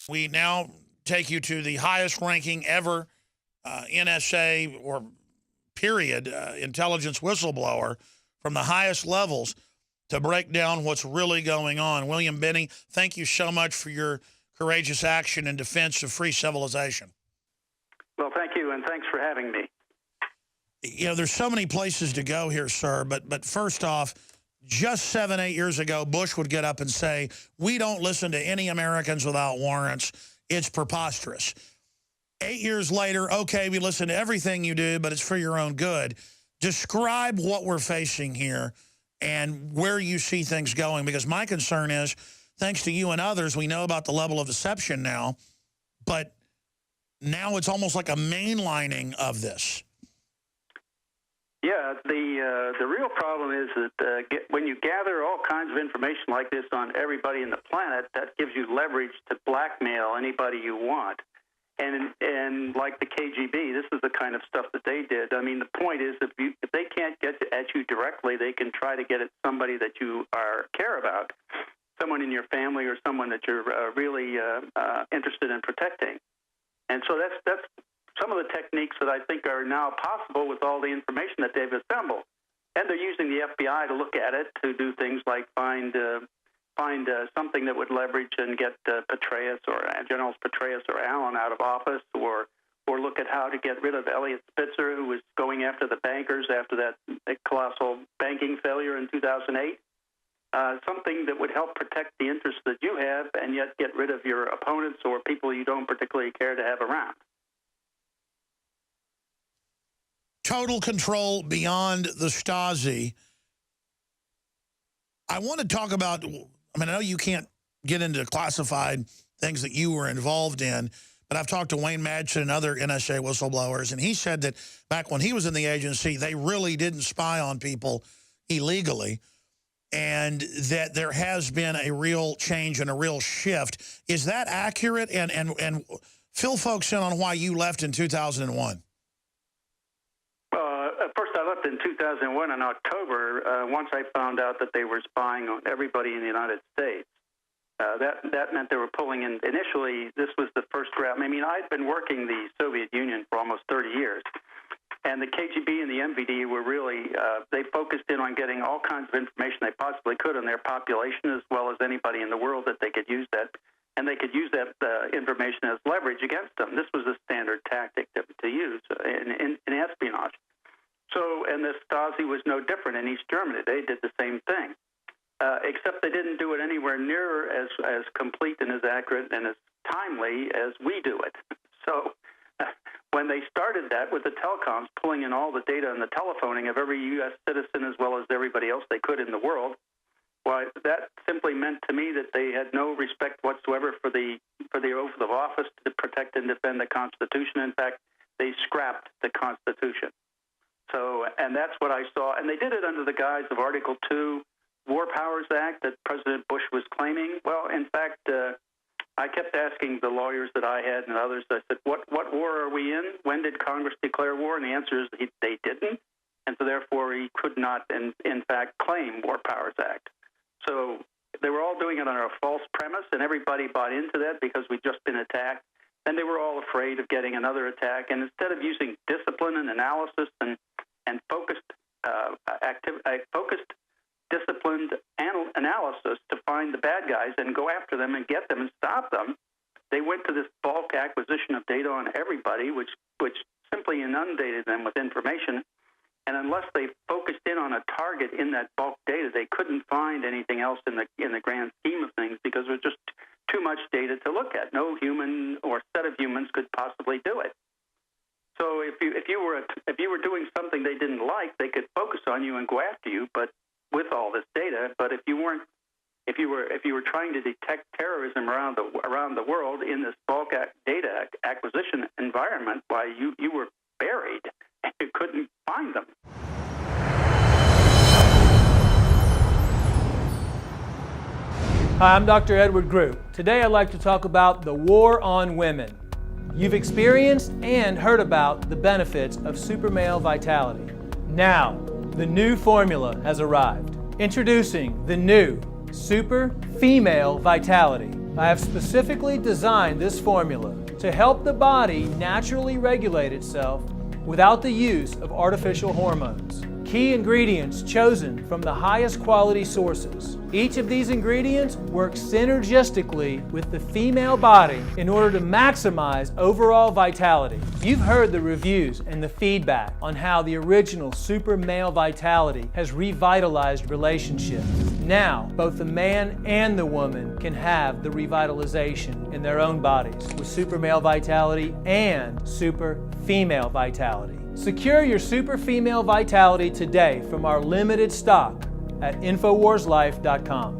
We now take you to the highest ranking ever NSA or period intelligence whistleblower from the highest levels to break down what's really going on. William Binney, thank you so much for your courageous action in defense of free civilization. Well, thank you, and thanks for having me. You know, there's so many places to go here, sir, but first off, just 7, 8 years ago, Bush would get up and say, we don't listen to any Americans without warrants. It's preposterous. 8 years later, okay, we listen to everything you do, but it's for your own good. Describe what we're facing here and where you see things going, because my concern is, thanks to you and others, we know about the level of deception now, but now it's almost like a mainlining of this. Yeah, the real problem is that when you gather all kinds of information like this on everybody in the planet, that gives you leverage to blackmail anybody you want. And like the KGB, this is the kind of stuff that they did. I mean, the point is, if they can't get at you directly, they can try to get at somebody that you care about, someone in your family or someone that you're really interested in protecting. And so that's some of the techniques that I think are now possible with all the information that they've assembled. And they're using the FBI to look at it, to do things like find something that would leverage and get Petraeus or Generals Petraeus or Allen out of office, or look at how to get rid of Elliot Spitzer, who was going after the bankers after that colossal banking failure in 2008. Something that would help protect the interests that you have and yet get rid of your opponents or people you don't particularly care to have around. Total control beyond the Stasi. I want to talk about, I mean, I know you can't get into classified things that you were involved in, but I've talked to Wayne Madsen and other NSA whistleblowers, and he said that back when he was in the agency, they really didn't spy on people illegally, and that there has been a real change and a real shift. Is that accurate? And fill folks in on why you left in 2001. First, I left in 2001 in October, once I found out that they were spying on everybody in the United States. That meant they were pulling in. Initially, this was the first round. I mean, I'd been working the Soviet Union for almost 30 years. And the KGB and the MVD were really, they focused in on getting all kinds of information they possibly could on their population, as well as anybody in the world that they could use that. And they could use that information as leverage against them. This was a standard tactic to use in espionage. So, and the Stasi was no different in East Germany. They did the same thing, except they didn't do it anywhere near as complete and as accurate and as timely as we do it. So when they started that with the telecoms, pulling in all the data and the telephoning of every U.S. citizen as well as everybody else they could in the world, well, that simply meant to me that they had no respect whatsoever for the oath of office to protect and defend the Constitution. In fact, they scrapped the Constitution. So, and that's what I saw. And they did it under the guise of Article 2 War Powers Act that President Bush was claiming. Well, in fact, I kept asking the lawyers that I had and others, I said, what war are we in? When did Congress declare war? And the answer is they didn't. And so therefore he could not, in fact, claim War Powers Act. So they were all doing it under a false premise, and everybody bought into that because we'd just been attacked. And they were all afraid of getting another attack. And instead of using discipline and analysis and focused, disciplined analysis to find the bad guys and go after them and get them and stop them, they went to this bulk acquisition of data on everybody, which simply inundated them with information. And unless they focused in on a target in that bulk data, they couldn't find anything else in the grand scheme of things, because there was just too much data to look at. No human or set of humans could possibly do it. So if you were doing something they didn't like, they could focus on you and go after you. But with all this data, but if you were trying to detect terrorism around the world in this bulk data acquisition environment, why you were buried and you couldn't find them. Hi, I'm Dr. Edward Group. Today I'd like to talk about the war on women. You've experienced and heard about the benefits of super male vitality. Now, the new formula has arrived. Introducing the new Super Female Vitality. I have specifically designed this formula to help the body naturally regulate itself without the use of artificial hormones. Key ingredients chosen from the highest quality sources. Each of these ingredients works synergistically with the female body in order to maximize overall vitality. You've heard the reviews and the feedback on how the original Super Male Vitality has revitalized relationships. Now, both the man and the woman can have the revitalization in their own bodies with Super Male Vitality and Super Female Vitality. Secure your Super Female Vitality today from our limited stock at InfoWarsLife.com.